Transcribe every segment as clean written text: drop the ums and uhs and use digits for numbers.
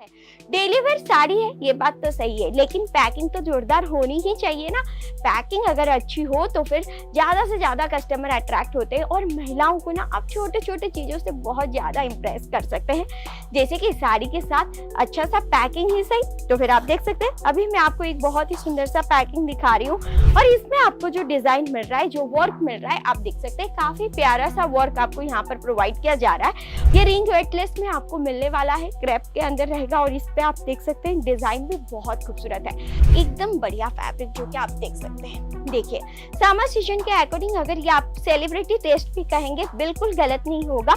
Daily wear sari है, ये बात तो सही है, लेकिन पैकिंग तो जोरदार होनी ही चाहिए ना। पैकिंग अगर अच्छी हो तो फिर ज्यादा से ज्यादा कस्टमर अट्रैक्ट होते हैं और महिलाओं को ना आप छोटे छोटे चीजों से बहुत ज्यादा इंप्रेस कर सकते हैं, जैसे कि साड़ी के साथ अच्छा सा पैकिंग ही सही। तो फिर आप देख सकते हैं, अभी मैं आपको एक बहुत ही सुंदर सा पैकिंग दिखा रही हूँ और इसमें आपको जो डिजाइन मिल रहा है, जो वर्क मिल रहा है, आप देख सकते हैं काफी प्यारा सा वर्क आपको यहाँ पर प्रोवाइड किया जा रहा है। ये रिंग वेटलेस में आपको मिलने वाला है, क्रेप के अंदर रहेगा और इस पे आप देख सकते हैं डिजाइन भी बहुत खूबसूरत है, एकदम बढ़िया फैब्रिक जो कि आप देख सकते हैं। देखिए, समर सीजन के अकॉर्डिंग अगर ये आप सेलिब्रिटी टेस्ट भी कहेंगे बिल्कुल गलत नहीं होगा।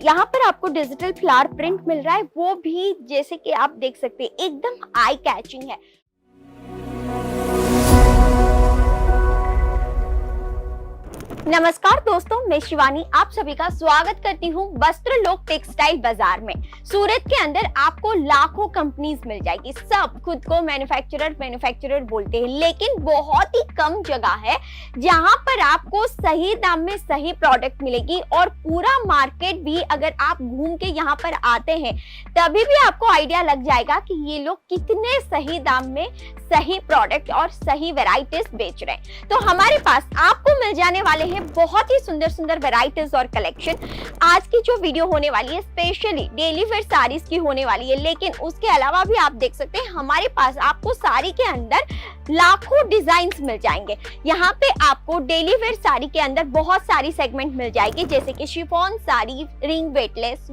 यहाँ पर आपको डिजिटल फ्लावर प्रिंट मिल रहा है, वो भी जैसे कि आप देख सकते हैं एकदम आई कैचिंग है। नमस्कार दोस्तों, मैं शिवानी आप सभी का स्वागत करती हूँ वस्त्रलोक टेक्सटाइल बाजार में। सूरत के अंदर आपको लाखों कंपनीज मिल जाएगी, सब खुद को मैन्युफैक्चरर बोलते हैं, लेकिन बहुत ही कम जगह है जहां पर आपको सही दाम में सही प्रोडक्ट मिलेगी। और पूरा मार्केट भी अगर आप घूम के यहाँ पर आते हैं तभी भी आपको आइडिया लग जाएगा कि ये लोग कितने सही दाम में सही प्रोडक्ट और सही वेराइटीज बेच रहे हैं। तो हमारे पास आपको मिल जाने वाले हैं बहुत ही सुंदर सुंदर वेराइटीज और कलेक्शन। आज की जो वीडियो होने वाली है स्पेशली डेली वेयर साड़ीज की होने वाली है, लेकिन उसके अलावा भी आप देख सकते हैं हमारे पास आपको साड़ी के अंदर लाखों डिजाइन्स मिल जाएंगे। यहाँ पे आपको डेली वेयर साड़ी के अंदर बहुत सारी सेगमेंट मिल जाएगी, जैसे कि शिफॉन साड़ी, रिंग वेटलेस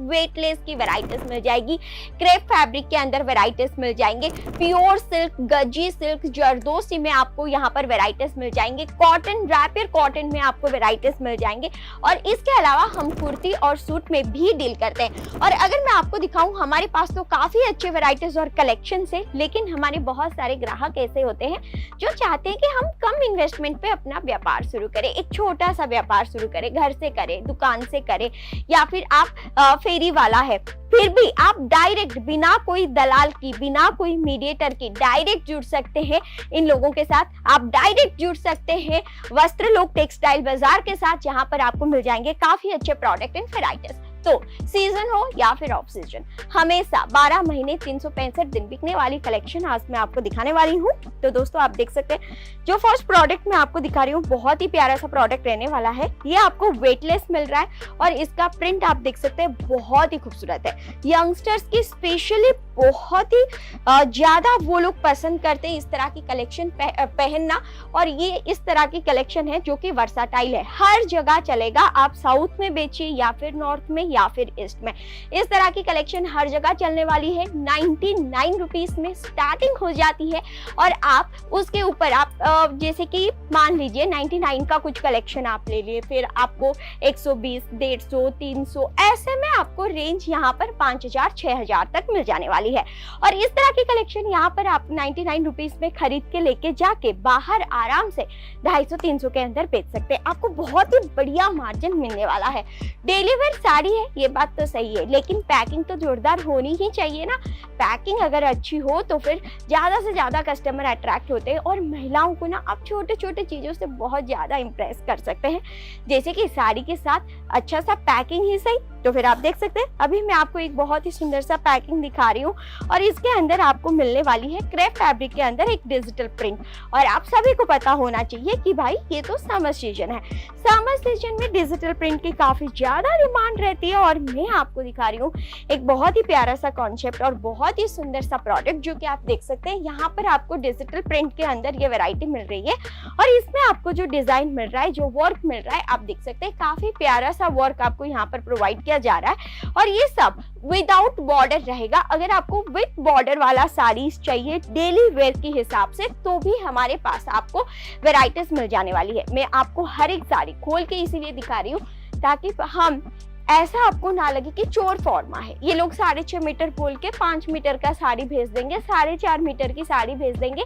की वेराइटीज मिल जाएगी, क्रेप फैब्रिक के अंदर वेराइटीज मिल जाएंगे, प्योर सिल्क, गजी सिल्क, जरदोसी में आपको यहाँ पर वेराइटीज मिल जाएंगे, कॉटन, रैपियर कॉटन में आपको वेराइटीज मिल जाएंगे। और इसके अलावा हम कुर्ती और सूट में भी डील करते हैं। और अगर मैं आपको दिखाऊं, हमारे पास तो काफी अच्छे वेराइटीज और कलेक्शन है, लेकिन हमारे बहुत सारे ग्राहक ऐसे होते हैं जो चाहते हैं कि हम कम इन्वेस्टमेंट पे अपना व्यापार शुरू करें, एक छोटा सा व्यापार शुरू करें, घर से करें, दुकान से करें, या फिर आप फेरी वाला है, फिर भी आप डायरेक्ट बिना कोई दलाल की, बिना कोई मीडिएटर की डायरेक्ट जुड़ सकते हैं इन लोगों के साथ। आप डायरेक्ट जुड़ सकते हैं वस्त्रलोक टेक्सटाइल बाजार के साथ, जहां पर आपको मिल जाएंगे काफी अच्छे प्रोडक्ट एंड वेराइटीज। तो सीजन हो या फिर ऑफ सीजन, हमेशा 12 महीने 365 दिन बिकने वाली कलेक्शन आज मैं आपको दिखाने वाली हूँ। तो दोस्तों आप देख सकते हैं, जो फर्स्ट प्रोडक्ट मैं आपको दिखा रही हूँ बहुत ही प्यारा सा प्रोडक्ट रहने वाला है। ये आपको वेटलेस मिल रहा है और इसका प्रिंट आप देख सकते हैं बहुत ही खूबसूरत है। यंगस्टर्स की स्पेशली बहुत ही ज्यादा वो लोग पसंद करते हैं इस तरह की कलेक्शन पहनना, और ये इस तरह की कलेक्शन है जो कि वर्साटाइल है, हर जगह चलेगा। आप साउथ में बेचिए या फिर नॉर्थ में या फिर ईस्ट में, इस तरह की कलेक्शन हर जगह चलने वाली है। 99 रुपीज में स्टार्टिंग हो जाती है और आप उसके ऊपर आप जैसे कि मान लीजिए 99 का कुछ कलेक्शन आप ले लिए, फिर आपको 120, 150, 300 ऐसे में आपको रेंज यहाँ पर 5000, 6000 तक मिल जाने वाली है। और इस तरह की कलेक्शन यहाँ पर आप 99 रुपीज में खरीद के लेके जाके बाहर आराम से 250-300 के अंदर बेच सकते हैं। आपको बहुत ही बढ़िया मार्जिन मिलने वाला है। डेली वेयर साड़ी है, ये बात तो सही है, लेकिन पैकिंग तो जोरदार होनी ही चाहिए ना। पैकिंग अगर अच्छी हो तो फिर ज्यादा से ज्यादा कस्टमर अट्रैक्ट होते हैं और महिलाओं को ना आप छोटे छोटे चीजों से बहुत ज्यादा इंप्रेस कर सकते हैं, जैसे कि साड़ी के साथ अच्छा सा पैकिंग ही सही। तो फिर आप देख सकते हैं, अभी मैं आपको एक बहुत ही सुंदर सा पैकिंग दिखा रही हूँ और इसके अंदर आपको मिलने वाली है क्रेप फैब्रिक के अंदर एक डिजिटल प्रिंट। और आप सभी को पता होना चाहिए कि भाई ये तो समर सीजन है, समर सीजन में डिजिटल प्रिंट की काफी ज्यादा डिमांड रहती है। और मैं आपको दिखा रही हूँ एक बहुत ही प्यारा सा कॉन्सेप्ट और बहुत ही सुंदर सा प्रोडक्ट, जो कि आप देख सकते हैं यहाँ पर आपको डिजिटल प्रिंट के अंदर ये वैरायटी मिल रही है। और इसमें आपको जो डिजाइन मिल रहा है, जो वर्क मिल रहा है, आप देख सकते हैं काफी प्यारा सा वर्क आपको यहाँ पर प्रोवाइड किया जा रहा है। और ये सब विदाउट बॉर्डर रहेगा। अगर आपको विद बॉर्डर वाला साड़ीज चाहिए डेली वेयर के हिसाब से, तो भी हमारे पास आपको वेराइटीज मिल जाने वाली है। मैं आपको हर एक साड़ी खोल के इसीलिए दिखा रही हूँ ताकि हम ऐसा आपको ना लगे कि चोर फॉर्मा है। ये लोग 6.5 मीटर बोल के 5 मीटर का साड़ी भेज देंगे, 4.5 मीटर की साड़ी भेज देंगे,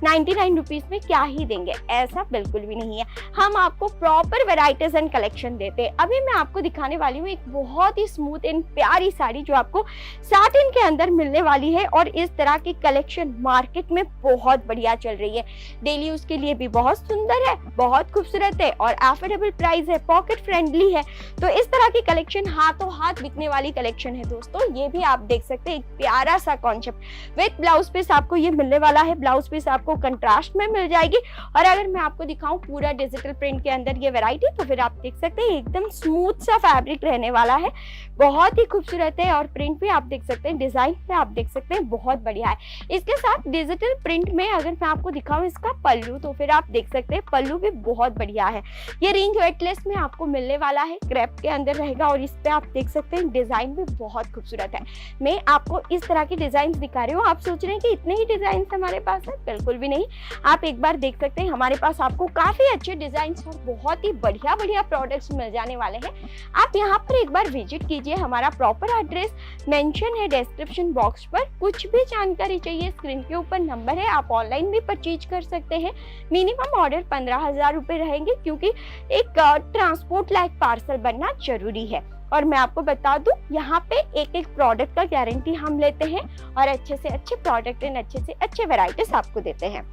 99 रुपीज में क्या ही देंगे, ऐसा बिल्कुल भी नहीं है। हम आपको प्रॉपर वेराइटीज एंड कलेक्शन देते हैं। अभी मैं आपको दिखाने वाली हूँ एक बहुत ही स्मूथ एंड प्यारी साड़ी जो आपको साटिन के अंदर मिलने वाली है। और इस तरह की कलेक्शन मार्केट में बहुत बढ़िया चल रही है, डेली यूज के लिए भी बहुत सुंदर है, बहुत खूबसूरत है और अफोर्डेबल प्राइस है, पॉकेट फ्रेंडली है। तो इस तरह की कलेक्शन हाथों हाथ बिकने वाली कलेक्शन है दोस्तों। ये भी आप देख सकते हैं, एक प्यारा सा कॉन्सेप्ट विद ब्लाउज पीस आपको ये मिलने वाला है। ब्लाउज पीस आपको कंट्रास्ट में मिल जाएगी। और अगर मैं आपको दिखाऊं पूरा डिजिटल प्रिंट के अंदर ये वैरायटी, तो फिर आप देख सकते हैं एकदम स्मूथ सा फैब्रिक रहने वाला है, बहुत ही खूबसूरत है। और प्रिंट भी आप देख सकते हैं, डिजाइन पे आप देख सकते हैं, बहुत बढ़िया है। इसके साथ डिजिटल प्रिंट में अगर मैं आपको दिखाऊं इसका पल्लू, तो फिर आप देख सकते हैं पल्लू भी बहुत बढ़िया है। ये रिंग वेटलेस में आपको मिलने वाला है, क्रैप के अंदर रहेगा। और इस पे आप देख सकते हैं डिजाइन भी बहुत खूबसूरत है। मैं आपको इस तरह की डिजाइन दिखा रही हूँ। आप सोच रहे हैं कि इतने ही डिजाइन हमारे पास है, बिल्कुल भी नहीं। आप एक बार देख सकते हैं हमारे पास आपको काफी अच्छे डिजाइन और बहुत ही बढ़िया बढ़िया प्रोडक्ट्स मिल जाने वाले हैं। आप यहाँ पर एक बार विजिट कीजिए। हमारा प्रॉपर एड्रेस मेंशन है डिस्क्रिप्शन बॉक्स पर। कुछ भी जानकारी चाहिए स्क्रीन के ऊपर नंबर है, आप ऑनलाइन भी परचेज कर सकते हैं। मिनिमम ऑर्डर 15,000 रुपए रहेंगे, क्योंकि एक ट्रांसपोर्ट लाइक पार्सल बनना जरूरी है। और मैं आपको बता दूं, यहाँ पे एक एक प्रोडक्ट का गारंटी हम लेते हैं और अच्छे से अच्छे प्रोडक्ट एंड अच्छे से अच्छे वैरायटीज आपको देते हैं।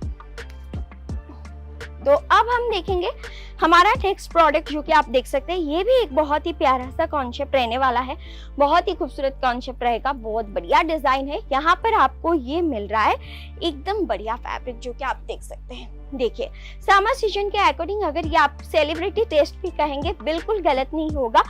तो अब हम देखेंगे हमारा नेक्स्ट प्रोडक्ट, जो कि आप देख सकते हैं ये भी एक बहुत ही प्यारा सा कॉन्सेप्ट रहने वाला है। बहुत ही खूबसूरत कॉन्सेप्ट रहेगा, बहुत बढ़िया डिजाइन है। यहाँ पर आपको ये मिल रहा है एकदम बढ़िया फैब्रिक, जो कि आप देख सकते हैं। देखिए समर सीजन के अकॉर्डिंग अगर ये आप सेलिब्रिटी टेस्ट भी कहेंगे, बिल्कुल गलत नहीं होगा।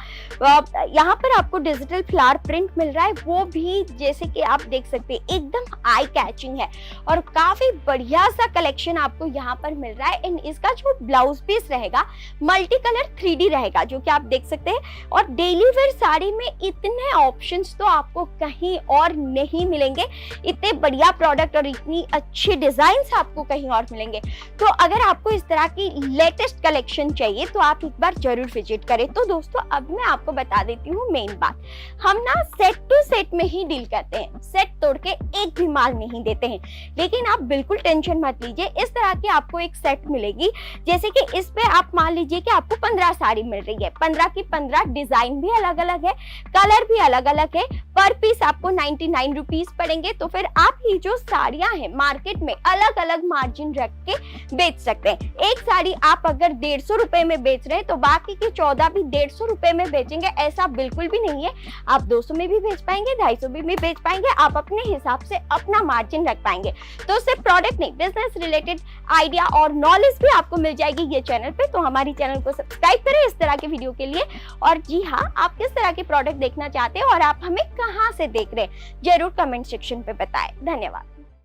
यहाँ पर आपको डिजिटल फ्लावर प्रिंट मिल रहा है, वो भी जैसे कि आप देख सकते हैं एकदम आई कैचिंग है। और काफी बढ़िया सा कलेक्शन आपको यहाँ पर मिल रहा है। एंड इसका जो ब्लाउज पीस रहेगा मल्टी कलर 3D रहेगा, जो कि आप देख सकते हैं। और डेली वेयर साड़ी में इतने ऑप्शंस तो आपको कहीं और नहीं मिलेंगे। इतने बढ़िया प्रोडक्ट और इतनी अच्छी डिजाइन आपको कहीं और मिलेंगे। तो अगर आपको इस तरह की लेटेस्ट कलेक्शन चाहिए तो आप एक बार जरूर विजिट करें। तो दोस्तों अब मैं आपको बता देती हूँ मेन बात, हम ना सेट टू सेट में ही डील करते हैं, सेट तोड़ के एक भी माल नहीं देते हैं। लेकिन आप बिल्कुल टेंशन मत लीजिए, इस तरह की आपको एक सेट मिलेगी। जैसे कि इस पे आप मान लीजिए कि आपको 15 साड़ी मिल रही है, 15 की 15 डिजाइन भी अलग अलग है, कलर भी अलग अलग है। पर पीस आपको 99 रुपीज पड़ेंगे। तो फिर आप ये जो साड़ियां हैं मार्केट में अलग अलग मार्जिन रख के बेच सकते हैं। एक साड़ी आप अगर 150 रुपए में बेच रहे हैं तो बाकी की 14 भी 150 रुपए में बेचेंगे, ऐसा बिल्कुल भी नहीं है। आप 200 में भी बेच पाएंगे, 250 में भी बेच पाएंगे, आप अपने हिसाब से अपना मार्जिन रख पाएंगे। तो सिर्फ प्रोडक्ट नहीं, बिजनेस रिलेटेड आइडिया और नॉलेज भी आपको मिल जाएगी ये चैनल पे। तो हमारी चैनल को सब्सक्राइब करें इस तरह के वीडियो के लिए। और जी हाँ, आप किस तरह के प्रोडक्ट देखना चाहते हैं और आप हमें कहाँ से देख रहे हैं, जरूर कमेंट सेक्शन पे बताएं। धन्यवाद।